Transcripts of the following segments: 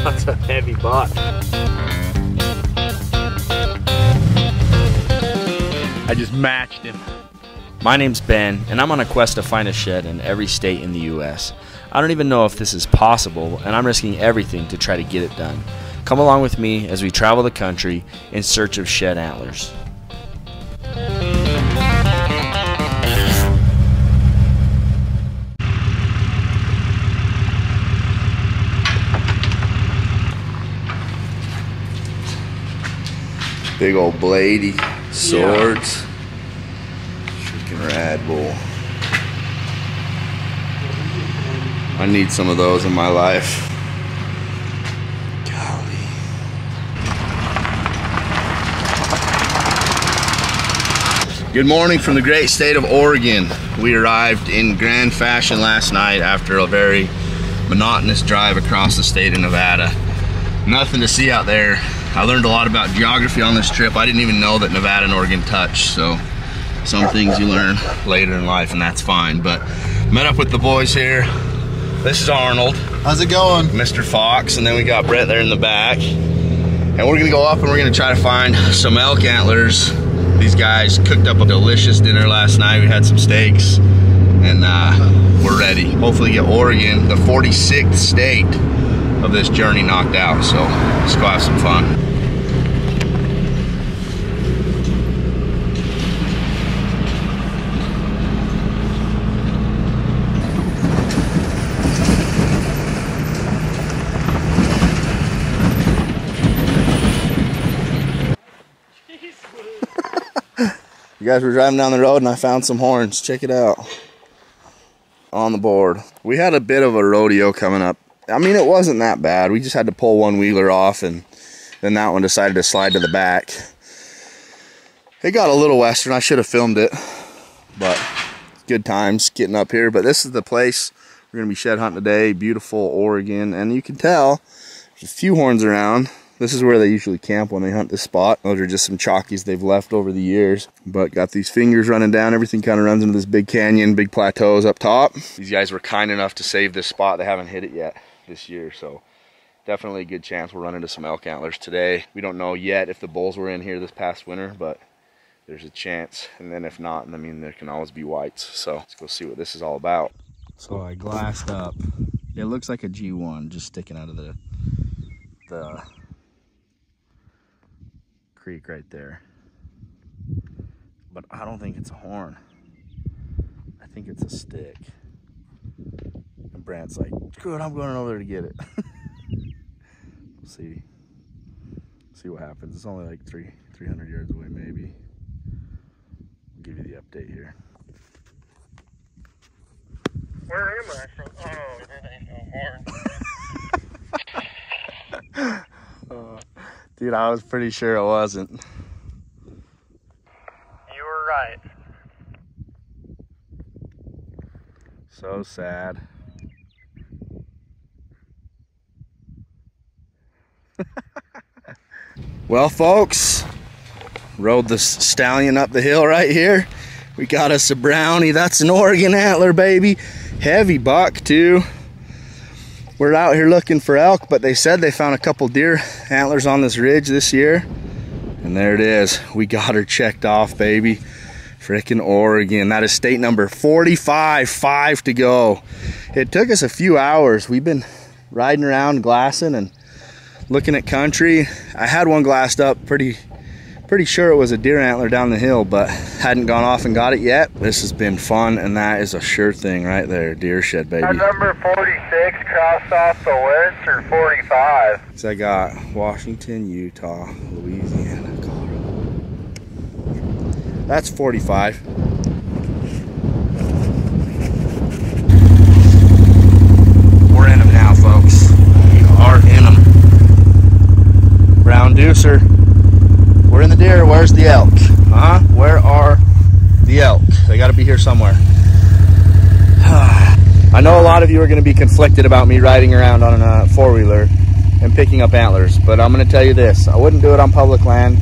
That's a heavy buck. I just matched him. My name's Ben, and I'm on a quest to find a shed in every state in the U.S. I don't even know if this is possible, and I'm risking everything to try to get it done. Come along with me as we travel the country in search of shed antlers. Big old bladey swords. Yeah. Freaking rad bull. I need some of those in my life. Golly. Good morning from the great state of Oregon. We arrived in grand fashion last night after a very monotonous drive across the state of Nevada. Nothing to see out there. I learned a lot about geography on this trip. I didn't even know that Nevada and Oregon touch, so some things you learn later in life, and that's fine. But met up with the boys here. This is Arnold. How's it going? Mr. Fox, and then we got Brett there in the back. And we're gonna go up and we're gonna try to find some elk antlers. These guys cooked up a delicious dinner last night. We had some steaks, and we're ready. Hopefully get Oregon, the 46th state of this journey, knocked out. So let's go have some fun. You guys were driving down the road and I found some horns. Check it out. On the board. We had a bit of a rodeo coming up. I mean, it wasn't that bad. We just had to pull one wheeler off, and then that one decided to slide to the back. It got a little western. I should have filmed it, but good times getting up here. But this is the place we're going to be shed hunting today. Beautiful Oregon, and you can tell there's a few horns around. This is where they usually camp when they hunt this spot. Those are just some chalkies they've left over the years. But got these fingers running down. Everything kind of runs into this big canyon, big plateaus up top. These guys were kind enough to save this spot. They haven't hit it yet this year, so definitely a good chance we'll run into some elk antlers today. We don't know yet if the bulls were in here this past winter, but there's a chance. And then if not, I mean, there can always be whites. So let's go see what this is all about. So I glassed up. It looks like a G1 just sticking out of the creek right there, but I don't think it's a horn. I think it's a stick. And Brant's like, good, I'm going over there to get it. We'll see what happens. It's only like 300 yards away maybe. I'll give you the update here. Where am I from? Oh, there ain't no horn. Dude, I was pretty sure it wasn't. You were right. So sad. Well, folks, rode the stallion up the hill right here. We got us a brownie. That's an Oregon antler, baby. Heavy buck, too. We're out here looking for elk, but they said they found a couple deer antlers on this ridge this year. And there it is. We got her checked off, baby. Frickin' Oregon. That is state number 45, 5 to go. It took us a few hours. We've been riding around glassing and looking at country. I had one glassed up, pretty sure it was a deer antler down the hill, but hadn't gone off and got it yet. This has been fun, and that is a sure thing right there. Deer shed, baby. That number 46 crossed off the list, or 45? So I got Washington, Utah, Louisiana, Colorado. That's 45. We're in them now, folks. We are in them. Brown deucer. We're in the deer. Where's the elk? Huh? Where are the elk? They got to be here somewhere. I know a lot of you are going to be conflicted about me riding around on a four-wheeler and picking up antlers, but I'm going to tell you this. I wouldn't do it on public land.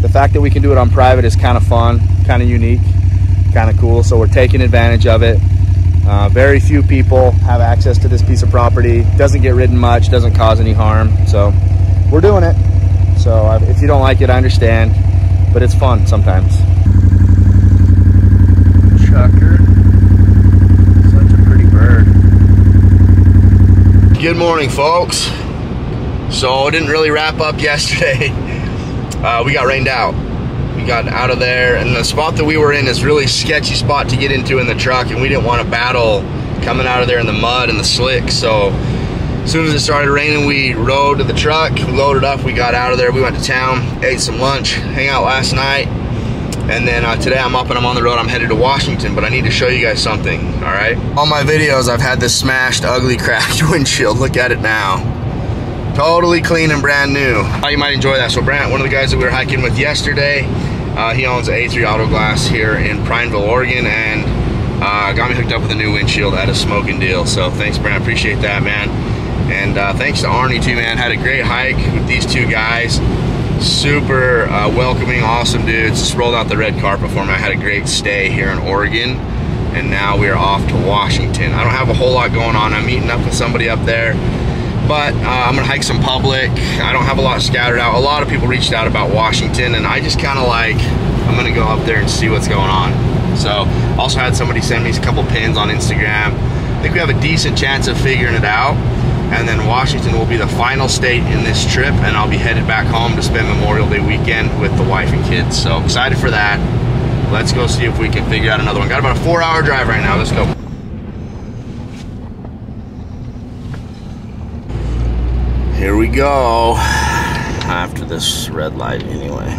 The fact that we can do it on private is kind of fun, kind of unique, kind of cool, so we're taking advantage of it. Very few people have access to this piece of property. Doesn't get ridden much, doesn't cause any harm. So we're doing it. So if you don't like it, I understand, but it's fun sometimes. Chucker, such a pretty bird. Good morning, folks. So it didn't really wrap up yesterday. We got rained out. We got out of there, and the spot that we were in is really sketchy spot to get into in the truck, and we didn't want to battle coming out of there in the mud and the slick. So as soon as it started raining, we rode to the truck, we loaded up, we got out of there, we went to town, ate some lunch, hang out last night, and then today I'm up and I'm on the road. I'm headed to Washington, but I need to show you guys something, all right? On my videos, I've had this smashed, ugly, cracked windshield. Look at it now. Totally clean and brand new. You might enjoy that. So Brant, one of the guys that we were hiking with yesterday, he owns A3 Auto Glass here in Prineville, Oregon, and got me hooked up with a new windshield at a smoking deal. So thanks, Brant, appreciate that, man. And thanks to Arnie too, man. Had a great hike with these two guys. Super welcoming, awesome dudes. Just rolled out the red carpet for me. I had a great stay here in Oregon, and now we are off to Washington. I don't have a whole lot going on. I'm meeting up with somebody up there, but I'm gonna hike some public. I don't have a lot scattered out. A lot of people reached out about Washington, and I just kind of like, I'm gonna go up there and see what's going on. So also had somebody send me a couple pins on Instagram. I think we have a decent chance of figuring it out, and then Washington will be the final state in this trip, and I'll be headed back home to spend Memorial Day weekend with the wife and kids. So excited for that. Let's go see if we can figure out another one. Got about a 4-hour drive right now. Let's go. Here we go, after this red light anyway.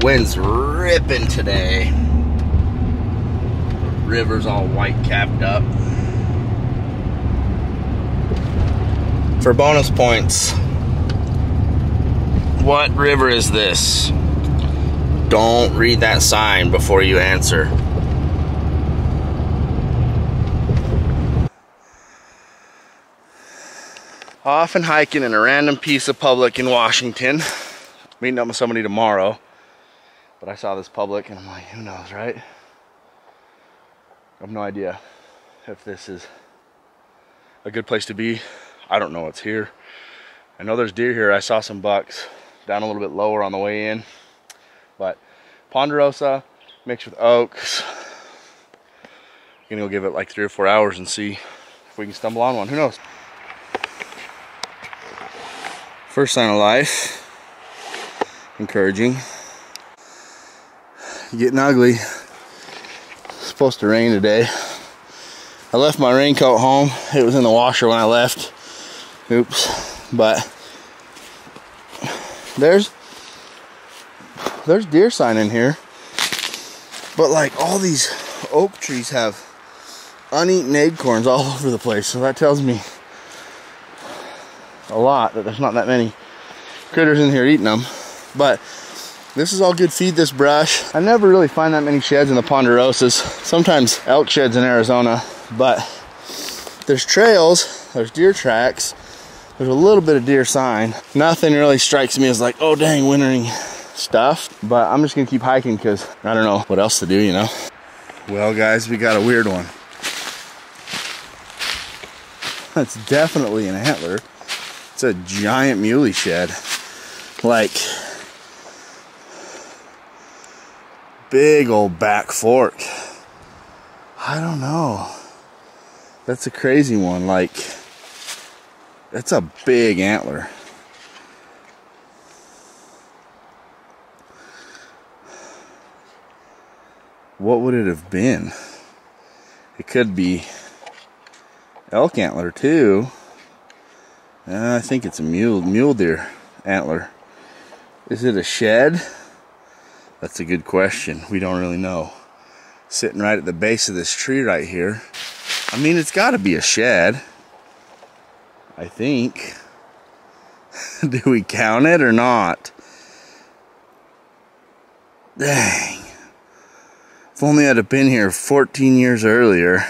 Wind's ripping today. The river's all white capped up. For bonus points, what river is this? Don't read that sign before you answer. Off and hiking in a random piece of public in Washington. Meeting up with somebody tomorrow. But I saw this public and I'm like, who knows, right? I have no idea if this is a good place to be. I don't know what's here. I know there's deer here. I saw some bucks down a little bit lower on the way in. But ponderosa mixed with oaks. Gonna go give it like 3 or 4 hours and see if we can stumble on one. Who knows? First sign of life. Encouraging. Getting ugly. It's supposed to rain today. I left my raincoat home. It was in the washer when I left. Oops. But there's deer sign in here. But like all these oak trees have uneaten acorns all over the place. So that tells me a lot that there's not that many critters in here eating them. But this is all good feed, this brush. I never really find that many sheds in the ponderosas. Sometimes elk sheds in Arizona, but there's trails, there's deer tracks, there's a little bit of deer sign. Nothing really strikes me as like, oh dang, wintering stuff. But I'm just gonna keep hiking because I don't know what else to do, you know? Well guys, we got a weird one. That's definitely an antler. It's a giant muley shed. Like, big old back fork. I don't know. That's a crazy one. Like, that's a big antler. What would it have been? It could be elk antler too. I think it's a mule deer antler. Is it a shed? That's a good question. We don't really know. Sitting right at the base of this tree right here. I mean, it's got to be a shed, I think. Do we count it or not? Dang. If only I'd have been here 14 years earlier.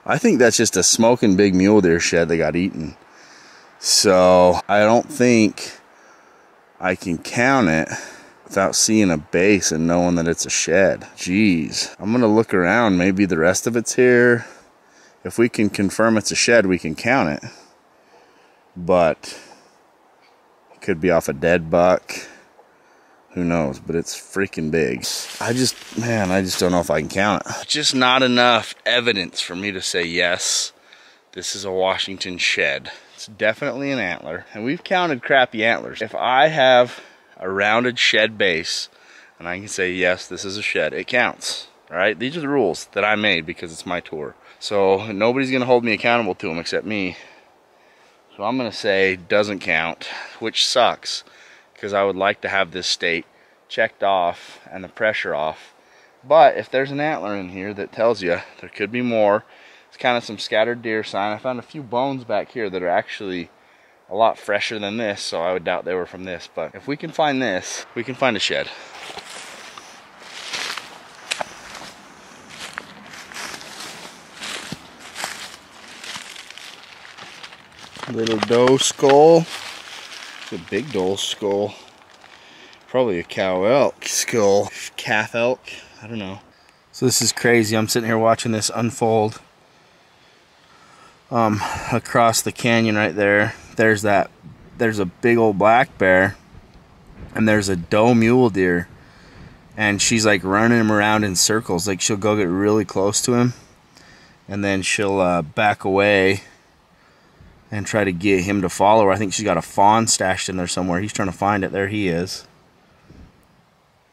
I think that's just a smoking big mule deer shed that got eaten. So I don't think I can count it without seeing a base and knowing that it's a shed. Jeez. I'm gonna look around. Maybe the rest of it's here. if we can confirm it's a shed, we can count it. But it could be off a dead buck. Who knows? But it's freaking big. I just don't know if I can count it. Just not enough evidence for me to say yes, this is a Washington shed. It's definitely an antler. And we've counted crappy antlers. If I have a rounded shed base and I can say yes, this is a shed, it counts. All right, these are the rules that I made because it's my tour. So nobody's gonna hold me accountable to them except me. So I'm gonna say doesn't count, which sucks because I would like to have this state checked off and the pressure off. But if there's an antler in here that tells you there could be more, it's kind of some scattered deer sign. I found a few bones back here that are actually a lot fresher than this, so I would doubt they were from this. But if we can find this, we can find a shed. Little doe skull. It's a big doe skull. Probably a cow elk skull. Calf elk. I don't know. So this is crazy. I'm sitting here watching this unfold. Across the canyon right there. There's a big old black bear. And there's a doe mule deer. And she's like running him around in circles. Like she'll go get really close to him. And then she'll back away and try to get him to follow her. I think she's got a fawn stashed in there somewhere. He's trying to find it. There he is.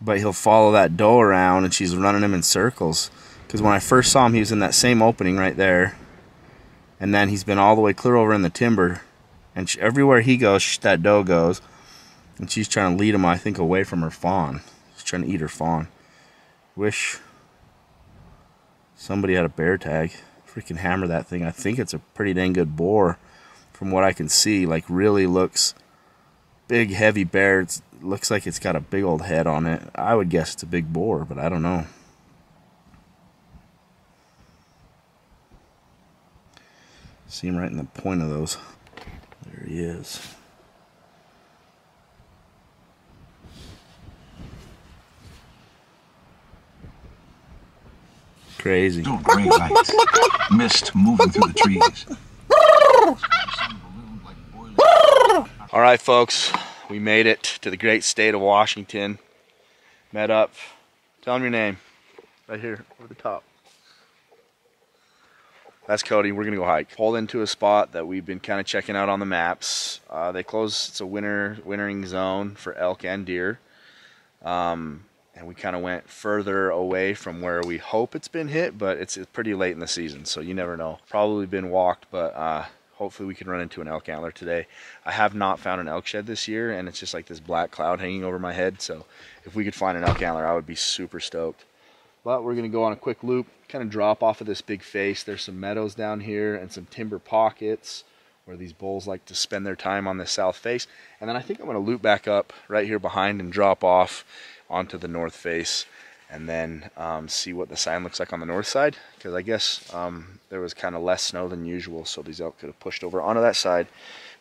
But he'll follow that doe around and she's running him in circles. Because when I first saw him, he was in that same opening right there. And then he's been all the way clear over in the timber. And everywhere he goes, that doe goes. And she's trying to lead him, I think, away from her fawn. She's trying to eat her fawn. Wish somebody had a bear tag. Freaking hammer that thing. I think it's a pretty dang good boar. From what I can see, like really looks big, heavy bear. It looks like it's got a big old head on it. I would guess it's a big boar, but I don't know. See him right in the point of those. There he is. Crazy. Green lights. Mist moving through the trees. All right, folks, we made it to the great state of Washington. Met up. Tell them your name. Right here, over the top. That's Cody. We're gonna go hike. Pulled into a spot that we've been kind of checking out on the maps. They close. It's a wintering zone for elk and deer. And we kind of went further away from where we hope it's been hit, but it's pretty late in the season, so you never know. Probably been walked, but hopefully we can run into an elk antler today. I have not found an elk shed this year, and it's just like this black cloud hanging over my head, so if we could find an elk antler, I would be super stoked. But we're going to go on a quick loop, kind of drop off of this big face. There's some meadows down here and some timber pockets where these bulls like to spend their time on this south face. And then I think I'm going to loop back up right here behind and drop off onto the north face and then see what the sign looks like on the north side, because I guess there was kind of less snow than usual, so these elk could have pushed over onto that side.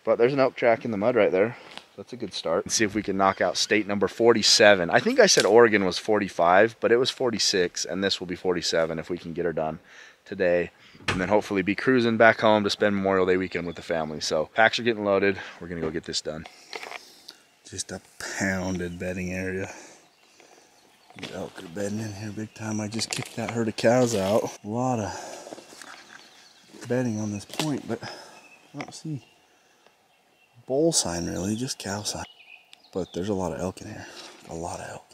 But there's an elk track in the mud right there. That's a good start. Let's see if we can knock out state number 47. I think I said Oregon was 45, but it was 46, and this will be 47 if we can get her done today. And then hopefully be cruising back home to spend Memorial Day weekend with the family. So packs are getting loaded. We're gonna go get this done. Just a pounded bedding area. The elk are bedding in here big time. I just kicked that herd of cows out. A lot of bedding on this point, but I don't see bull sign really, just cow sign. But there's a lot of elk in here. A lot of elk.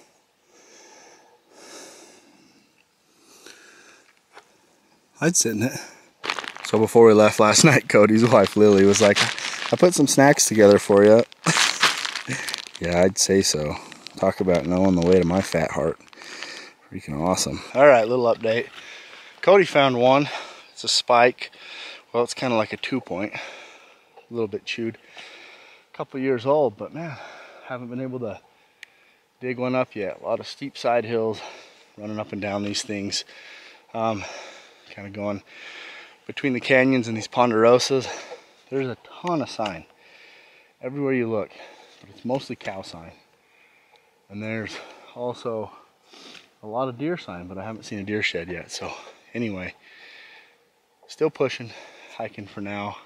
I'd sit in it. So before we left last night, Cody's wife Lily was like, I put some snacks together for you. Yeah, I'd say so. Talk about knowing the way to my fat heart. Freaking awesome. All right, little update. Cody found one. It's a spike. Well, it's kind of like a 2-point. A little bit chewed. A couple years old, but man, haven't been able to dig one up yet. A lot of steep side hills, running up and down these things. Kind of going between the canyons and these ponderosas. There's a ton of sign everywhere you look, but it's mostly cow sign. And there's also a lot of deer sign, but I haven't seen a deer shed yet. So anyway, Still pushing, hiking for now.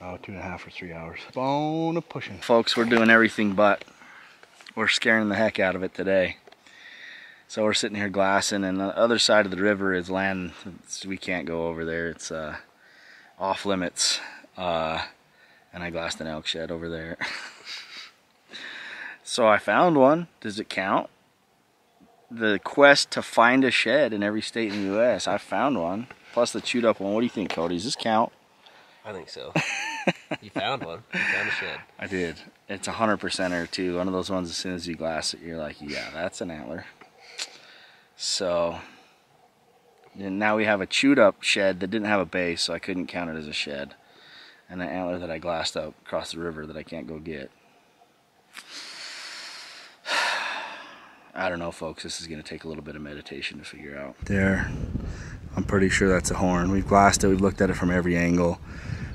Oh, 2.5 or 3 hours. Bone of pushing. Folks, we're doing everything but. We're scaring the heck out of it today. So we're sitting here glassing, and the other side of the river is land. We can't go over there. It's off limits. And I glassed an elk shed over there. So I found one. Does it count? The quest to find a shed in every state in the U.S. I found one, plus the chewed up one. What do you think, Cody? Does this count? I think so. You found one. You found a shed. I did. It's 100%er too. One of those ones, as soon as you glass it, you're like, yeah, that's an antler. So, and now we have a chewed up shed that didn't have a base, so I couldn't count it as a shed. And an antler that I glassed up across the river that I can't go get. I don't know, folks. This is going to take a little bit of meditation to figure out. There. I'm pretty sure that's a horn. We've glassed it. We've looked at it from every angle.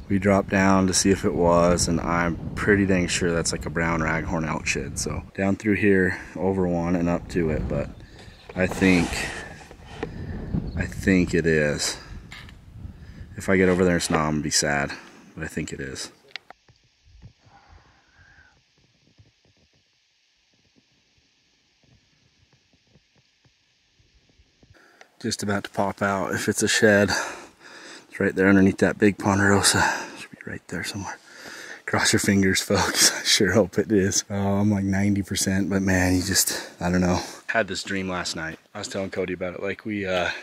We dropped down to see if it was, and I'm pretty dang sure that's like a brown raghorn elk shed. So down through here, over one and up to it, but I think it is. If I get over there and it's not, I'm going to be sad, but I think it is. Just about to pop out. If it's a shed, it's right there underneath that big ponderosa. Should be right there somewhere. Cross your fingers, folks. I sure hope it is. Oh, I'm like 90%, but man, you just, I don't know. Had this dream last night. I was telling Cody about it. Like, we had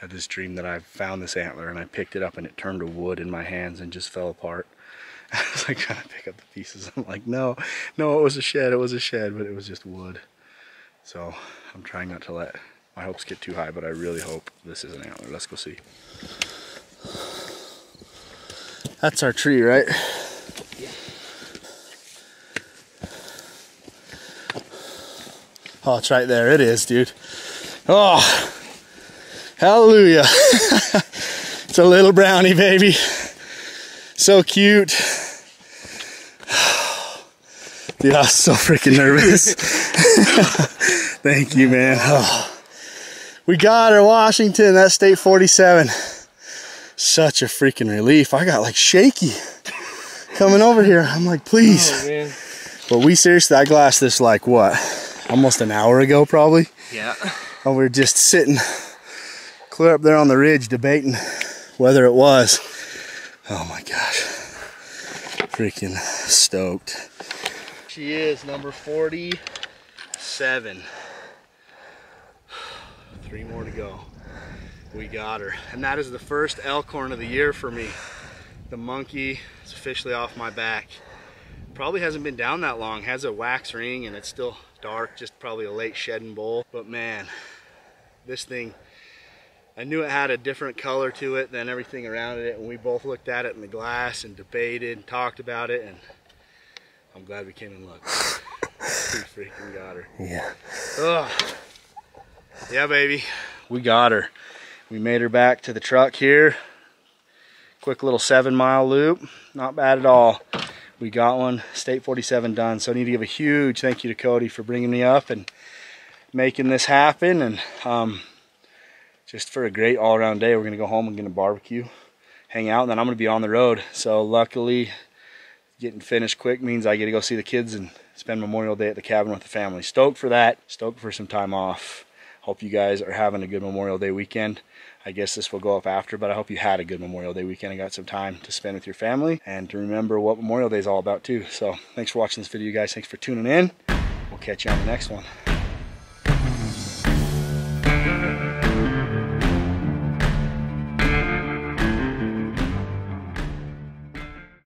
this dream that I found this antler and I picked it up and it turned to wood in my hands and just fell apart. I was like trying to pick up the pieces. I'm like, no, it was a shed, but it was just wood. So I'm trying not to let my hopes get too high, but I really hope this is an antler. Let's go see. That's our tree, right? Yeah. Oh, it's right there. It is, dude. Oh, hallelujah. It's a little brownie, baby. So cute. Dude, I was so freaking nervous. Thank you, man. Oh. We got her, Washington. That's state 47. Such a freaking relief. I got like shaky coming over here. I'm like, please. Oh, man. But we seriously, I glassed this like what? Almost an hour ago, probably. Yeah. And we were just sitting clear up there on the ridge debating whether it was. Oh my gosh. Freaking stoked. She is number 47. 3 more to go. We got her. And that is the first elk horn of the year for me. The monkey is officially off my back. Probably hasn't been down that long. Has a wax ring and it's still dark, just probably a late shedding bull. But man, this thing, I knew it had a different color to it than everything around it. And we both looked at it in the glass and debated and talked about it. And I'm glad we came and looked. We freaking got her. Yeah. Ugh. Yeah, baby, we got her. We made her back to the truck here. Quick little 7-mile loop. Not bad at all. We got one, state 47 done. So I need to give a huge thank you to Cody for bringing me up and making this happen. And just for a great all-around day. We're gonna go home and get a barbecue, hang out, and then I'm gonna be on the road. So luckily, getting finished quick means I get to go see the kids and spend Memorial Day at the cabin with the family. Stoked for that. Stoked for some time off. Hope you guys are having a good Memorial Day weekend. I guess this will go up after, but I hope you had a good Memorial Day weekend and got some time to spend with your family and to remember what Memorial Day is all about too. So thanks for watching this video, guys. Thanks for tuning in. We'll catch you on the next one.